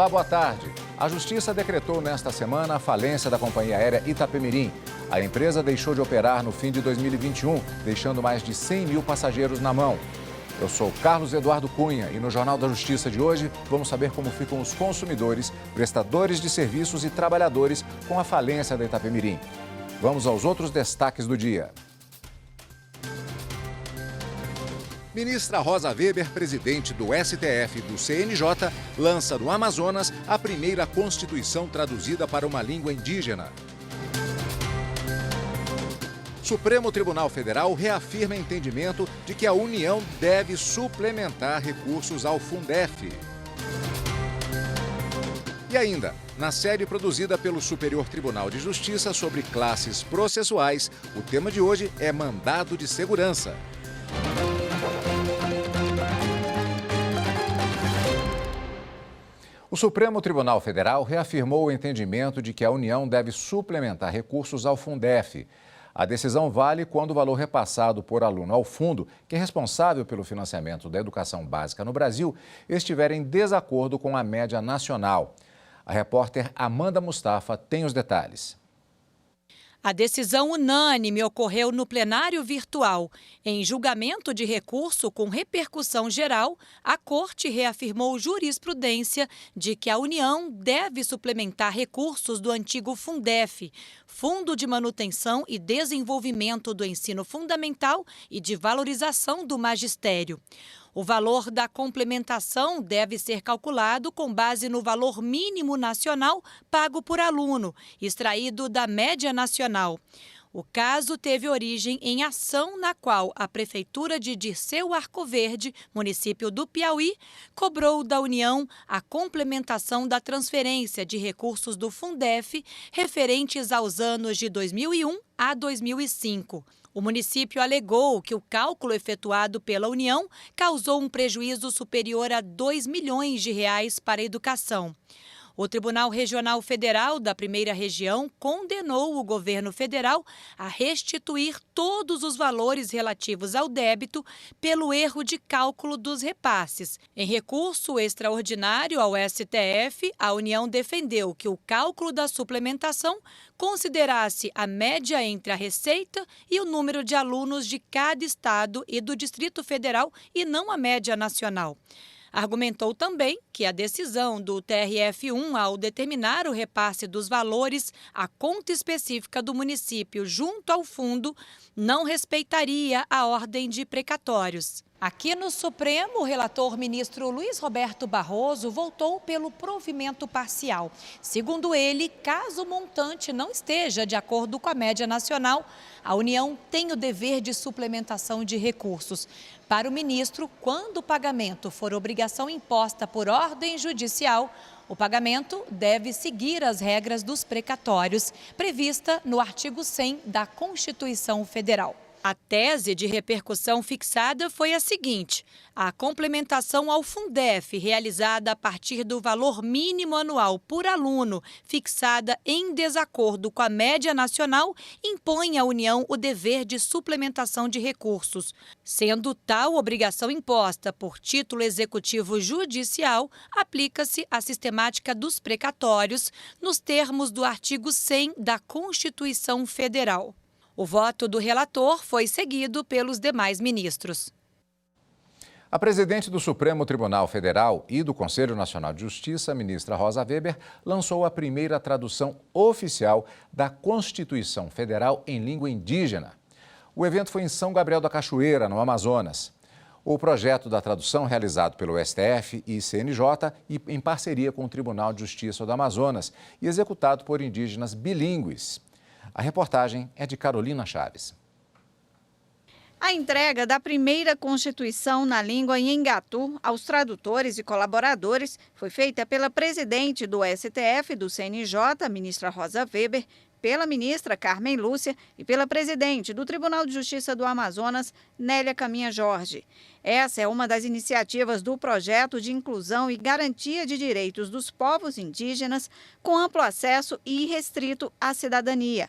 Olá, boa tarde. A Justiça decretou nesta semana a falência da companhia aérea Itapemirim. A empresa deixou de operar no fim de 2021, deixando mais de 100 mil passageiros na mão. Eu sou Carlos Eduardo Cunha e no Jornal da Justiça de hoje vamos saber como ficam os consumidores, prestadores de serviços e trabalhadores com a falência da Itapemirim. Vamos aos outros destaques do dia. Ministra Rosa Weber, presidente do STF e do CNJ, lança no Amazonas a primeira Constituição traduzida para uma língua indígena. Supremo Tribunal Federal reafirma entendimento de que a União deve suplementar recursos ao Fundef. E ainda, na série produzida pelo Superior Tribunal de Justiça sobre classes processuais, o tema de hoje é mandado de segurança. O Supremo Tribunal Federal reafirmou o entendimento de que a União deve suplementar recursos ao Fundef. A decisão vale quando o valor repassado por aluno ao fundo, que é responsável pelo financiamento da educação básica no Brasil, estiver em desacordo com a média nacional. A repórter Amanda Mustafa tem os detalhes. A decisão unânime ocorreu no plenário virtual. Em julgamento de recurso com repercussão geral, a Corte reafirmou jurisprudência de que a União deve suplementar recursos do antigo Fundef, Fundo de Manutenção e Desenvolvimento do Ensino Fundamental e de Valorização do Magistério. O valor da complementação deve ser calculado com base no valor mínimo nacional pago por aluno, extraído da média nacional. O caso teve origem em ação na qual a Prefeitura de Dirceu Arcoverde, município do Piauí, cobrou da União a complementação da transferência de recursos do Fundef referentes aos anos de 2001 a 2005. O município alegou que o cálculo efetuado pela União causou um prejuízo superior a 2 milhões de reais para a educação. O Tribunal Regional Federal da Primeira Região condenou o governo federal a restituir todos os valores relativos ao débito pelo erro de cálculo dos repasses. Em recurso extraordinário ao STF, a União defendeu que o cálculo da suplementação considerasse a média entre a receita e o número de alunos de cada estado e do Distrito Federal e não a média nacional. Argumentou também que a decisão do TRF1 ao determinar o repasse dos valores à conta específica do município junto ao fundo não respeitaria a ordem de precatórios. Aqui no Supremo, o relator ministro Luiz Roberto Barroso voltou pelo provimento parcial. Segundo ele, caso o montante não esteja de acordo com a média nacional, a União tem o dever de suplementação de recursos. Para o ministro, quando o pagamento for obrigação imposta por ordem judicial, o pagamento deve seguir as regras dos precatórios, prevista no artigo 100 da Constituição Federal. A tese de repercussão fixada foi a seguinte: a complementação ao Fundef, realizada a partir do valor mínimo anual por aluno, fixada em desacordo com a média nacional, impõe à União o dever de suplementação de recursos. Sendo tal obrigação imposta por título executivo judicial, aplica-se a sistemática dos precatórios, nos termos do artigo 100 da Constituição Federal. O voto do relator foi seguido pelos demais ministros. A presidente do Supremo Tribunal Federal e do Conselho Nacional de Justiça, ministra Rosa Weber, lançou a primeira tradução oficial da Constituição Federal em língua indígena. O evento foi em São Gabriel da Cachoeira, no Amazonas. O projeto da tradução, realizado pelo STF e CNJ e em parceria com o Tribunal de Justiça do Amazonas e executado por indígenas bilíngues. A reportagem é de Carolina Chaves. A entrega da primeira Constituição na língua Nhengatu aos tradutores e colaboradores foi feita pela presidente do STF e do CNJ, ministra Rosa Weber, pela ministra Carmen Lúcia e pela presidente do Tribunal de Justiça do Amazonas, Nélia Caminha Jorge. Essa é uma das iniciativas do projeto de inclusão e garantia de direitos dos povos indígenas com amplo acesso e irrestrito à cidadania.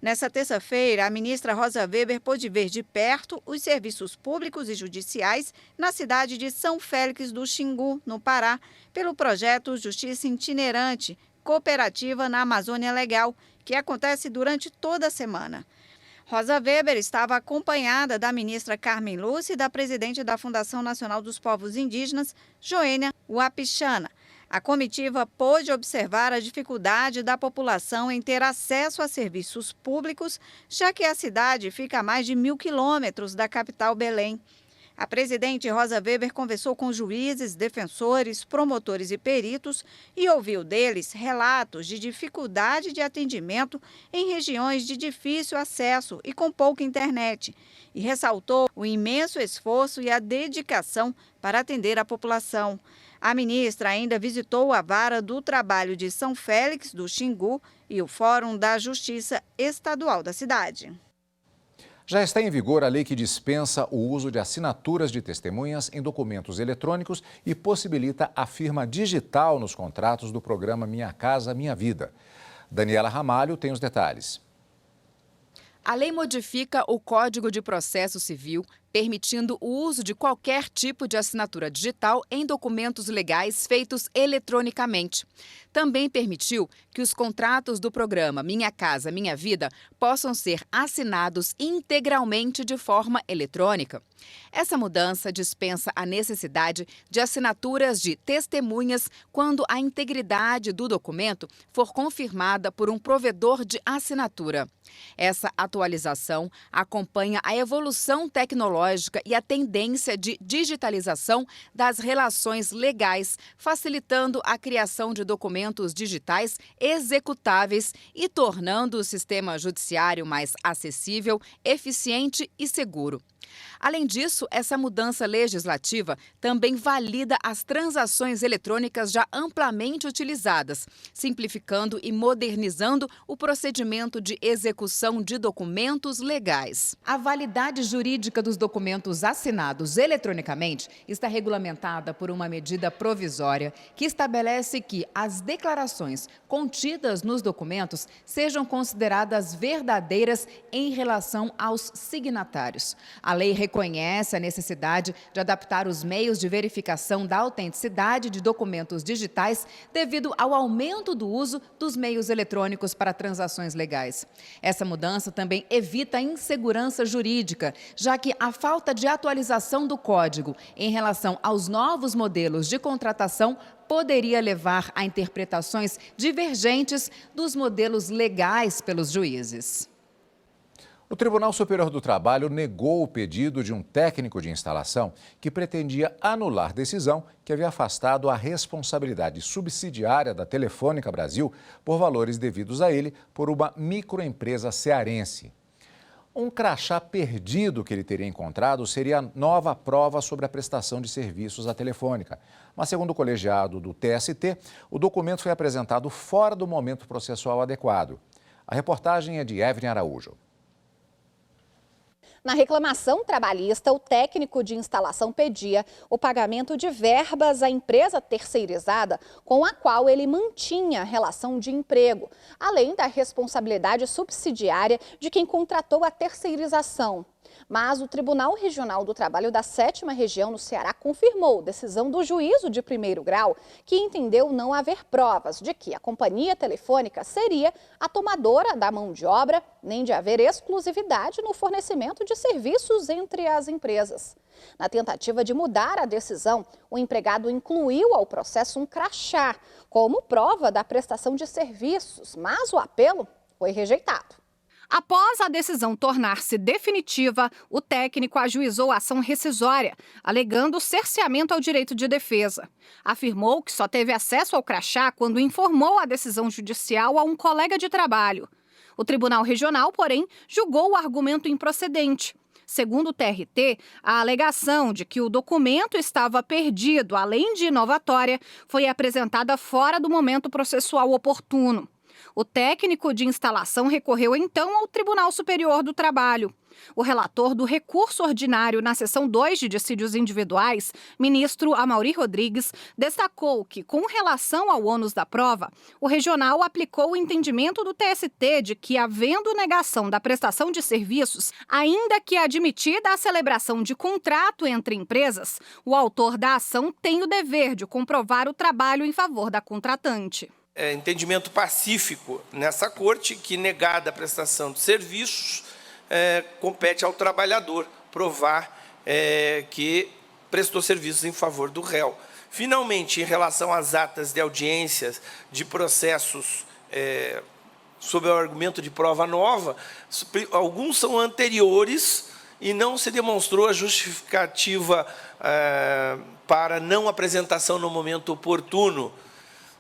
Nessa terça-feira, a ministra Rosa Weber pôde ver de perto os serviços públicos e judiciais na cidade de São Félix do Xingu, no Pará, pelo projeto Justiça Itinerante, cooperativa na Amazônia Legal, que acontece durante toda a semana. Rosa Weber estava acompanhada da ministra Carmen Lúcia e da presidente da Fundação Nacional dos Povos Indígenas, Joênia Wapichana. A comitiva pôde observar a dificuldade da população em ter acesso a serviços públicos, já que a cidade fica a mais de 1.000 quilômetros da capital Belém. A presidente Rosa Weber conversou com juízes, defensores, promotores e peritos e ouviu deles relatos de dificuldade de atendimento em regiões de difícil acesso e com pouca internet. E ressaltou o imenso esforço e a dedicação para atender a população. A ministra ainda visitou a Vara do Trabalho de São Félix do Xingu e o Fórum da Justiça Estadual da cidade. Já está em vigor a lei que dispensa o uso de assinaturas de testemunhas em documentos eletrônicos e possibilita a firma digital nos contratos do programa Minha Casa Minha Vida. Daniela Ramalho tem os detalhes. A lei modifica o Código de Processo Civil, permitindo o uso de qualquer tipo de assinatura digital em documentos legais feitos eletronicamente. Também permitiu que os contratos do programa Minha Casa Minha Vida possam ser assinados integralmente de forma eletrônica. Essa mudança dispensa a necessidade de assinaturas de testemunhas quando a integridade do documento for confirmada por um provedor de assinatura. Essa atualização acompanha a evolução tecnológica e a tendência de digitalização das relações legais, facilitando a criação de documentos digitais executáveis e tornando o sistema judiciário mais acessível, eficiente e seguro. Além disso, essa mudança legislativa também valida as transações eletrônicas já amplamente utilizadas, simplificando e modernizando o procedimento de execução de documentos legais. A validade jurídica dos documentos assinados eletronicamente está regulamentada por uma medida provisória que estabelece que as declarações contidas nos documentos sejam consideradas verdadeiras em relação aos signatários. A lei reconhece a necessidade de adaptar os meios de verificação da autenticidade de documentos digitais devido ao aumento do uso dos meios eletrônicos para transações legais. Essa mudança também evita a insegurança jurídica, já que a falta de atualização do Código em relação aos novos modelos de contratação poderia levar a interpretações divergentes dos modelos legais pelos juízes. O Tribunal Superior do Trabalho negou o pedido de um técnico de instalação que pretendia anular decisão que havia afastado a responsabilidade subsidiária da Telefônica Brasil por valores devidos a ele por uma microempresa cearense. Um crachá perdido que ele teria encontrado seria nova prova sobre a prestação de serviços à Telefônica. Mas, segundo o colegiado do TST, o documento foi apresentado fora do momento processual adequado. A reportagem é de Evelyn Araújo. Na reclamação trabalhista, o técnico de instalação pedia o pagamento de verbas à empresa terceirizada com a qual ele mantinha relação de emprego, além da responsabilidade subsidiária de quem contratou a terceirização. Mas o Tribunal Regional do Trabalho da 7ª Região no Ceará confirmou decisão do juízo de primeiro grau que entendeu não haver provas de que a companhia telefônica seria a tomadora da mão de obra, nem de haver exclusividade no fornecimento de serviços entre as empresas. Na tentativa de mudar a decisão, o empregado incluiu ao processo um crachá como prova da prestação de serviços, mas o apelo foi rejeitado. Após a decisão tornar-se definitiva, o técnico ajuizou a ação rescisória, alegando cerceamento ao direito de defesa. Afirmou que só teve acesso ao crachá quando informou a decisão judicial a um colega de trabalho. O Tribunal Regional, porém, julgou o argumento improcedente. Segundo o TRT, a alegação de que o documento estava perdido, além de inovatória, foi apresentada fora do momento processual oportuno. O técnico de instalação recorreu então ao Tribunal Superior do Trabalho. O relator do recurso ordinário na seção 2 de dissídios individuais, ministro Amaury Rodrigues, destacou que, com relação ao ônus da prova, o regional aplicou o entendimento do TST de que, havendo negação da prestação de serviços, ainda que admitida a celebração de contrato entre empresas, o autor da ação tem o dever de comprovar o trabalho em favor da contratante. Entendimento pacífico nessa corte que, negada a prestação de serviços, compete ao trabalhador provar que prestou serviços em favor do réu. Finalmente, em relação às atas de audiências de processos sob o argumento de prova nova, alguns são anteriores e não se demonstrou a justificativa para não apresentação no momento oportuno.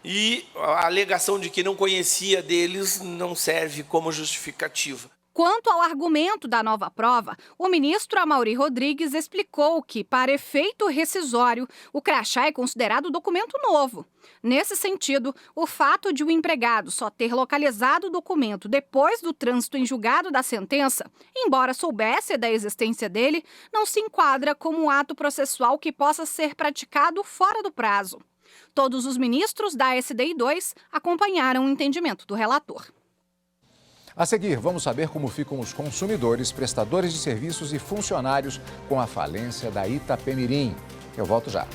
E a alegação de que não conhecia deles não serve como justificativa. Quanto ao argumento da nova prova, o ministro Amaury Rodrigues explicou que, para efeito rescisório, o crachá é considerado documento novo. Nesse sentido, o fato de o empregado só ter localizado o documento depois do trânsito em julgado da sentença, embora soubesse da existência dele, não se enquadra como um ato processual que possa ser praticado fora do prazo. Todos os ministros da SDI 2 acompanharam o entendimento do relator. A seguir, vamos saber como ficam os consumidores, prestadores de serviços e funcionários com a falência da Itapemirim. Eu volto já.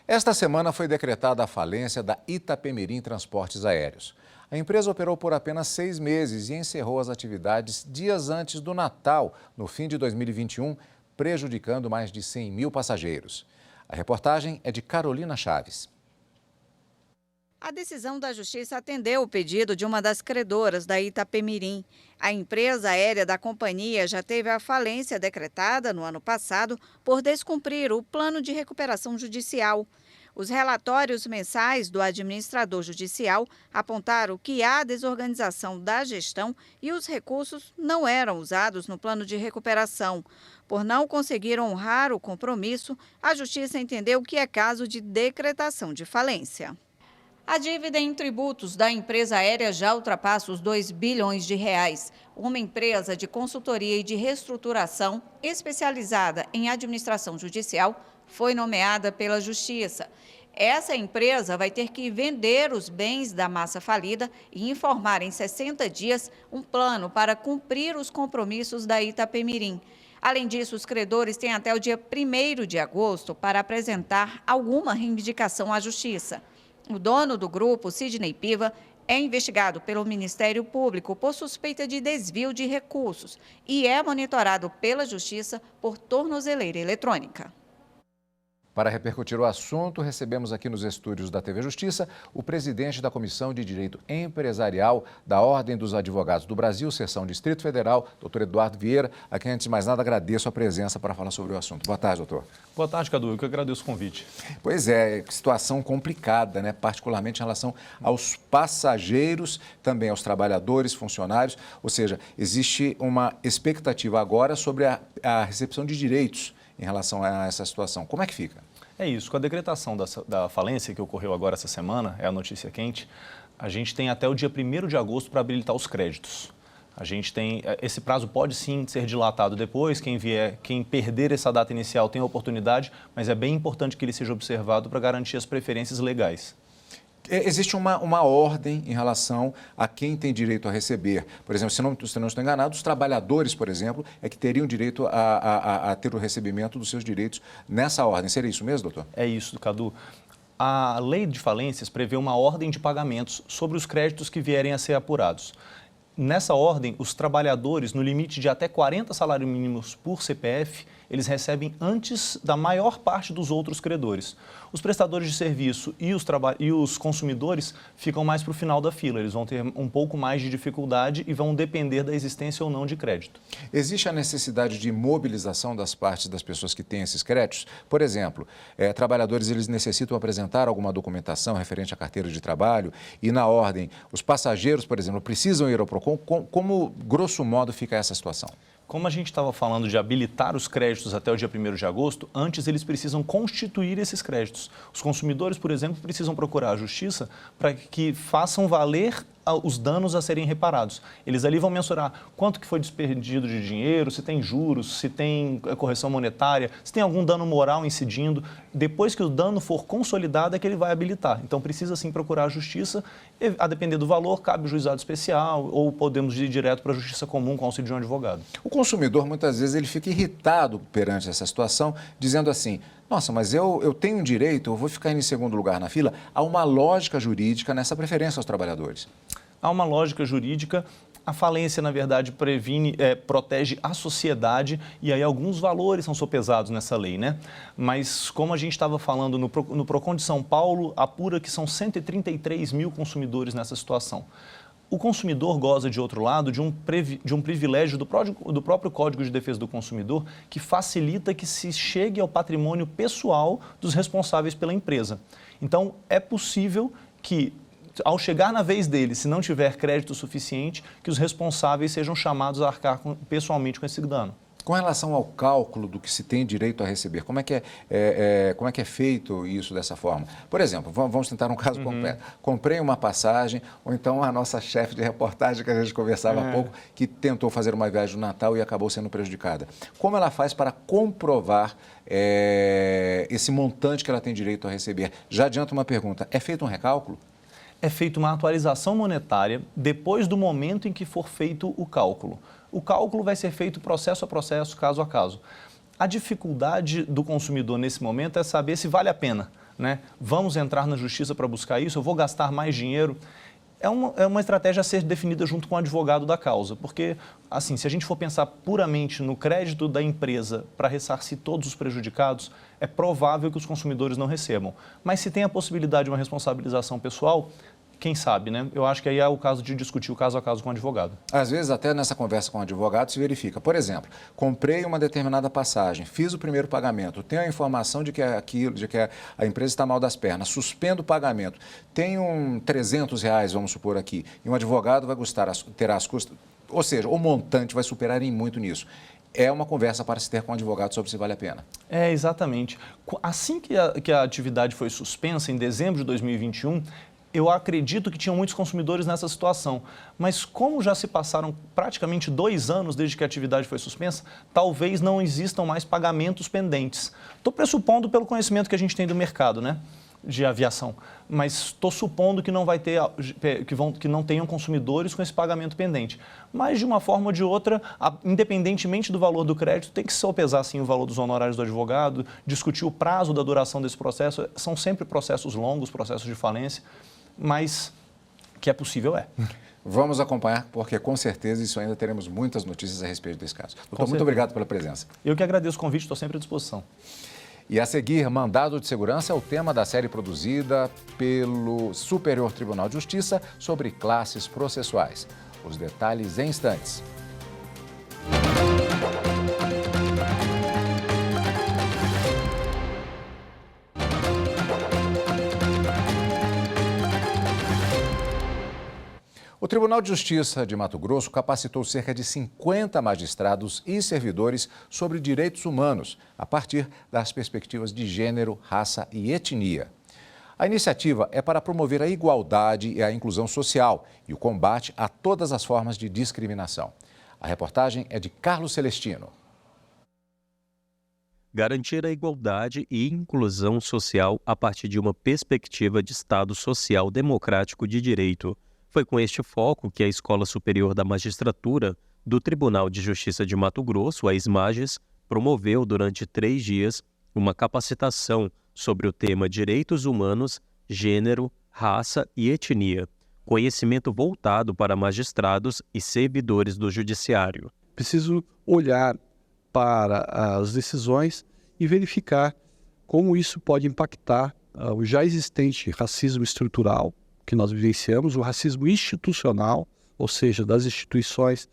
Esta semana foi decretada a falência da Itapemirim Transportes Aéreos. A empresa operou por apenas 6 meses e encerrou as atividades dias antes do Natal, no fim de 2021, prejudicando mais de 100 mil passageiros. A reportagem é de Carolina Chaves. A decisão da Justiça atendeu o pedido de uma das credoras da Itapemirim. A empresa aérea da companhia já teve a falência decretada no ano passado por descumprir o plano de recuperação judicial. Os relatórios mensais do administrador judicial apontaram que há desorganização da gestão e os recursos não eram usados no plano de recuperação. Por não conseguir honrar o compromisso, a Justiça entendeu que é caso de decretação de falência. A dívida em tributos da empresa aérea já ultrapassa os 2 bilhões de reais. Uma empresa de consultoria e de reestruturação especializada em administração judicial foi nomeada pela Justiça. Essa empresa vai ter que vender os bens da massa falida e informar em 60 dias um plano para cumprir os compromissos da Itapemirim. Além disso, os credores têm até o dia 1º de agosto para apresentar alguma reivindicação à Justiça. O dono do grupo, Sidney Piva, é investigado pelo Ministério Público por suspeita de desvio de recursos e é monitorado pela Justiça por tornozeleira eletrônica. Para repercutir o assunto, recebemos aqui nos estúdios da TV Justiça o presidente da Comissão de Direito Empresarial da Ordem dos Advogados do Brasil, Seção Distrito Federal, doutor Eduardo Vieira, a quem, antes de mais nada, agradeço a presença para falar sobre o assunto. Boa tarde, doutor. Boa tarde, Cadu. Eu que agradeço o convite. Pois é, situação complicada, né? Particularmente em relação aos passageiros, também aos trabalhadores, funcionários. Ou seja, existe uma expectativa agora sobre a recepção de direitos em relação a essa situação. Como é que fica? É isso. Com a decretação da falência que ocorreu agora essa semana, é a notícia quente, a gente tem até o dia 1º de agosto para habilitar os créditos. A gente tem, esse prazo pode sim ser dilatado depois, quem perder essa data inicial tem a oportunidade, mas é bem importante que ele seja observado para garantir as preferências legais. Existe uma ordem em relação a quem tem direito a receber. Por exemplo, se não estou enganado, os trabalhadores, por exemplo, é que teriam direito a ter o recebimento dos seus direitos nessa ordem. Seria isso mesmo, doutor? É isso, Cadu. A lei de falências prevê uma ordem de pagamentos sobre os créditos que vierem a ser apurados. Nessa ordem, os trabalhadores, no limite de até 40 salários mínimos por CPF, eles recebem antes da maior parte dos outros credores. Os prestadores de serviço e os consumidores ficam mais para o final da fila. Eles vão ter um pouco mais de dificuldade e vão depender da existência ou não de crédito. Existe a necessidade de mobilização das partes das pessoas que têm esses créditos? Por exemplo, trabalhadores eles necessitam apresentar alguma documentação referente à carteira de trabalho e, na ordem, os passageiros, por exemplo, precisam ir ao Procon Como, grosso modo, fica essa situação? Como a gente estava falando de habilitar os créditos até o dia 1º de agosto, antes eles precisam constituir esses créditos. Os consumidores, por exemplo, precisam procurar a Justiça para que façam valer os danos a serem reparados. Eles ali vão mensurar quanto que foi desperdido de dinheiro, se tem juros, se tem correção monetária, se tem algum dano moral incidindo. Depois que o dano for consolidado é que ele vai habilitar. Então precisa sim procurar a Justiça, a depender do valor, cabe o juizado especial ou podemos ir direto para a Justiça Comum com auxílio de um advogado. O consumidor, muitas vezes, ele fica irritado perante essa situação, dizendo assim: nossa, mas eu tenho um direito, eu vou ficar em segundo lugar na fila. Há uma lógica jurídica nessa preferência aos trabalhadores. Há uma lógica jurídica. A falência, na verdade, protege a sociedade e aí alguns valores são sopesados nessa lei, né? Mas como a gente estava falando no Procon de São Paulo, apura que são 133 mil consumidores nessa situação. O consumidor goza, de outro lado, de um privilégio do próprio Código de Defesa do Consumidor que facilita que se chegue ao patrimônio pessoal dos responsáveis pela empresa. Então, é possível que, ao chegar na vez dele, se não tiver crédito suficiente, que os responsáveis sejam chamados a arcar pessoalmente com esse dano. Com relação ao cálculo do que se tem direito a receber, como é que é feito isso dessa forma? Por exemplo, vamos tentar um caso concreto. Comprei uma passagem, ou então a nossa chefe de reportagem, que a gente conversava há pouco, que tentou fazer uma viagem no Natal e acabou sendo prejudicada. Como ela faz para comprovar esse montante que ela tem direito a receber? Já adianto uma pergunta, é feito um recálculo? É feita uma atualização monetária depois do momento em que for feito o cálculo. O cálculo vai ser feito processo a processo, caso a caso. A dificuldade do consumidor nesse momento é saber se vale a pena, né? Vamos entrar na justiça para buscar isso? Eu vou gastar mais dinheiro? É uma estratégia a ser definida junto com o advogado da causa, porque, assim, se a gente for pensar puramente no crédito da empresa para ressarcir todos os prejudicados, é provável que os consumidores não recebam. Mas se tem a possibilidade de uma responsabilização pessoal, quem sabe, né? Eu acho que aí é o caso de discutir o caso a caso com o advogado. Às vezes, até nessa conversa com o advogado, se verifica. Por exemplo, comprei uma determinada passagem, fiz o primeiro pagamento, tenho a informação de que a empresa está mal das pernas, suspendo o pagamento, tenho R$300, vamos supor aqui, e um advogado vai terá as custas, ou seja, o montante vai superar em muito nisso. É uma conversa para se ter com o advogado sobre se vale a pena. É, exatamente. Assim que a atividade foi suspensa, em dezembro de 2021, eu acredito que tinham muitos consumidores nessa situação, mas como já se passaram praticamente 2 anos desde que a atividade foi suspensa, talvez não existam mais pagamentos pendentes. Estou pressupondo pelo conhecimento que a gente tem do mercado, né, de aviação, mas estou supondo que não vai ter, que não tenham consumidores com esse pagamento pendente. Mas de uma forma ou de outra, independentemente do valor do crédito, tem que sopesar sim o valor dos honorários do advogado, discutir o prazo da duração desse processo. São sempre processos longos, processos de falência, mas que é possível é. Vamos acompanhar, porque com certeza isso ainda teremos muitas notícias a respeito desse caso. Doutor, muito obrigado pela presença. Eu que agradeço o convite, estou sempre à disposição. E a seguir, mandado de segurança é o tema da série produzida pelo Superior Tribunal de Justiça sobre classes processuais. Os detalhes em instantes. O Tribunal de Justiça de Mato Grosso capacitou cerca de 50 magistrados e servidores sobre direitos humanos, a partir das perspectivas de gênero, raça e etnia. A iniciativa é para promover a igualdade e a inclusão social e o combate a todas as formas de discriminação. A reportagem é de Carlos Celestino. Garantir a igualdade e inclusão social a partir de uma perspectiva de Estado social democrático de direito. Foi com este foco que a Escola Superior da Magistratura do Tribunal de Justiça de Mato Grosso, a ESMAGES, promoveu durante 3 dias uma capacitação sobre o tema Direitos Humanos, Gênero, Raça e Etnia, conhecimento voltado para magistrados e servidores do Judiciário. Preciso olhar para as decisões e verificar como isso pode impactar o já existente racismo estrutural que nós vivenciamos, o racismo institucional, ou seja, das instituições,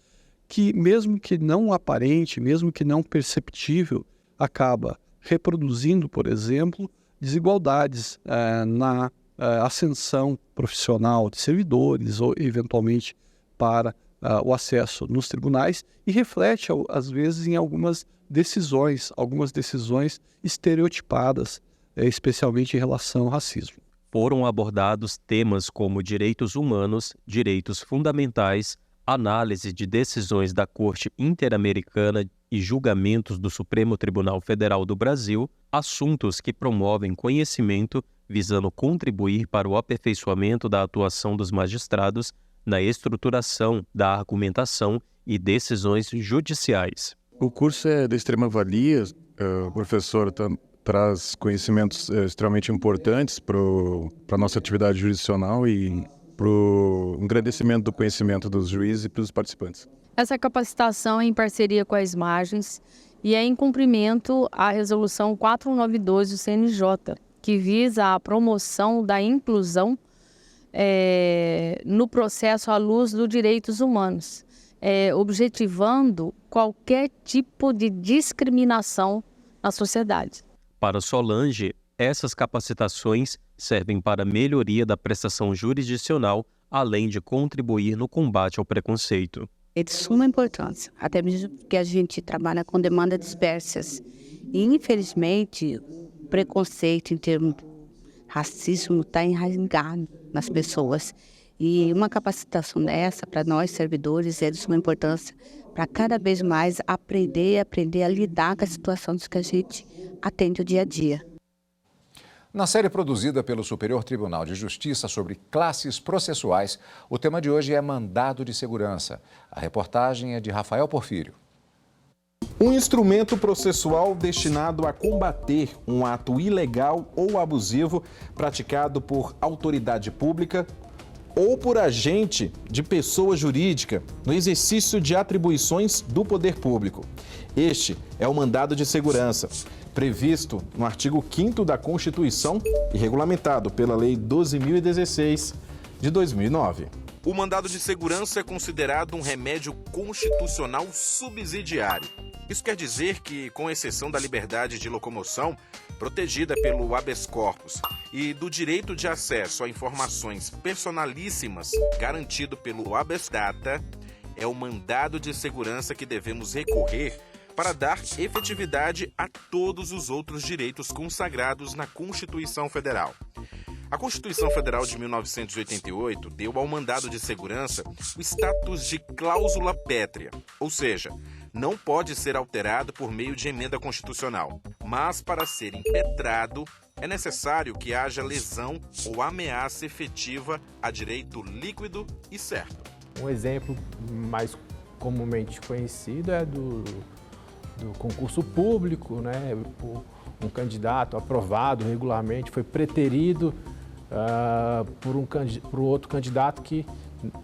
que mesmo que não aparente, mesmo que não perceptível, acaba reproduzindo, por exemplo, desigualdades na ascensão profissional de servidores ou, eventualmente, para o acesso nos tribunais e reflete, às vezes, em algumas decisões estereotipadas, especialmente em relação ao racismo. Foram abordados temas como direitos humanos, direitos fundamentais, análise de decisões da Corte Interamericana e julgamentos do Supremo Tribunal Federal do Brasil, assuntos que promovem conhecimento visando contribuir para o aperfeiçoamento da atuação dos magistrados na estruturação da argumentação e decisões judiciais. O curso é de extrema valia, o professor traz conhecimentos extremamente importantes para a nossa atividade jurisdicional e para o engrandecimento do conhecimento dos juízes e dos participantes. Essa capacitação é em parceria com as margens e é em cumprimento à Resolução 492 do CNJ, que visa a promoção da inclusão no processo à luz dos direitos humanos, objetivando qualquer tipo de discriminação na sociedade. Para Solange, essas capacitações servem para a melhoria da prestação jurisdicional, além de contribuir no combate ao preconceito. É de suma importância, até mesmo porque a gente trabalha com demandas dispersas. E, infelizmente, o preconceito em termos de racismo está enraizado nas pessoas. E uma capacitação dessa, para nós, servidores, é de suma importância para cada vez mais aprender a lidar com as situações que a gente atende o dia a dia. Na série produzida pelo Superior Tribunal de Justiça sobre classes processuais, o tema de hoje é mandado de segurança. A reportagem é de Rafael Porfírio. Um instrumento processual destinado a combater um ato ilegal ou abusivo praticado por autoridade pública ou por agente de pessoa jurídica no exercício de atribuições do poder público. Este é o mandado de segurança, previsto no artigo 5º da Constituição e regulamentado pela Lei 12.016 de 2009. O mandado de segurança é considerado um remédio constitucional subsidiário. Isso quer dizer que, com exceção da liberdade de locomoção, protegida pelo habeas corpus, e do direito de acesso a informações personalíssimas, garantido pelo habeas data, é o mandado de segurança que devemos recorrer para dar efetividade a todos os outros direitos consagrados na Constituição Federal. A Constituição Federal de 1988 deu ao mandado de segurança o status de cláusula pétrea, ou seja, não pode ser alterado por meio de emenda constitucional. Mas, para ser impetrado, é necessário que haja lesão ou ameaça efetiva a direito líquido e certo. Um exemplo mais comumente conhecido é do concurso público, né? Um candidato aprovado regularmente foi preterido por outro candidato que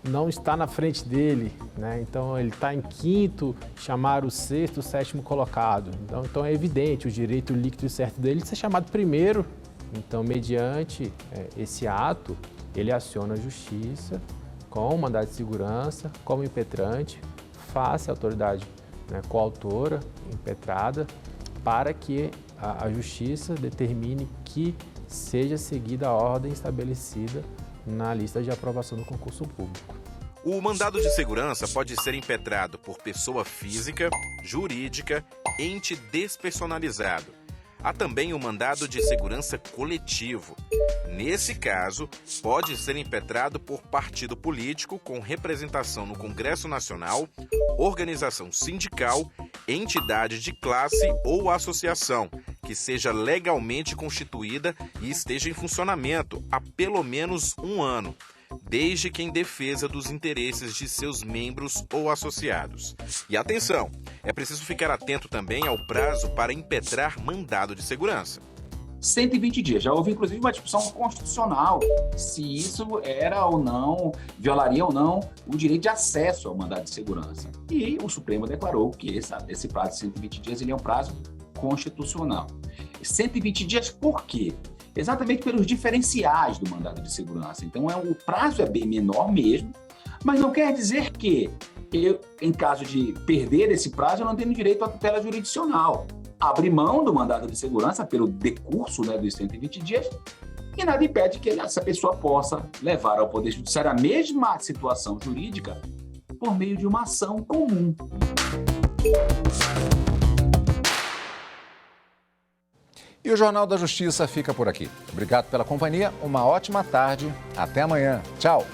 não está na frente dele, né? Então ele está em quinto, chamaram o sexto, o sétimo colocado. Então é evidente o direito líquido e certo dele ser chamado primeiro. Então, mediante esse ato, ele aciona a justiça com o mandado de segurança, como impetrante, face à autoridade coautora, impetrada, para que a justiça determine que seja seguida a ordem estabelecida na lista de aprovação do concurso público. O mandado de segurança pode ser impetrado por pessoa física, jurídica, ente despersonalizado. Há também o mandado de segurança coletivo. Nesse caso, pode ser impetrado por partido político com representação no Congresso Nacional, organização sindical, entidade de classe ou associação, que seja legalmente constituída e esteja em funcionamento há pelo menos 1 ano, desde que em defesa dos interesses de seus membros ou associados. E atenção, é preciso ficar atento também ao prazo para impetrar mandado de segurança. 120 dias. Já houve, inclusive, uma discussão constitucional se isso era ou não, violaria ou não o direito de acesso ao mandado de segurança. E o Supremo declarou que esse prazo de 120 dias ele é um prazo constitucional. 120 dias por quê? Exatamente pelos diferenciais do mandado de segurança. Então, o prazo é bem menor mesmo, mas não quer dizer que eu, em caso de perder esse prazo, eu não tenho direito à tutela jurisdicional. Abre mão do mandado de segurança pelo decurso dos 120 dias e nada impede que essa pessoa possa levar ao Poder Judiciário a mesma situação jurídica por meio de uma ação comum. E o Jornal da Justiça fica por aqui. Obrigado pela companhia, uma ótima tarde, até amanhã. Tchau!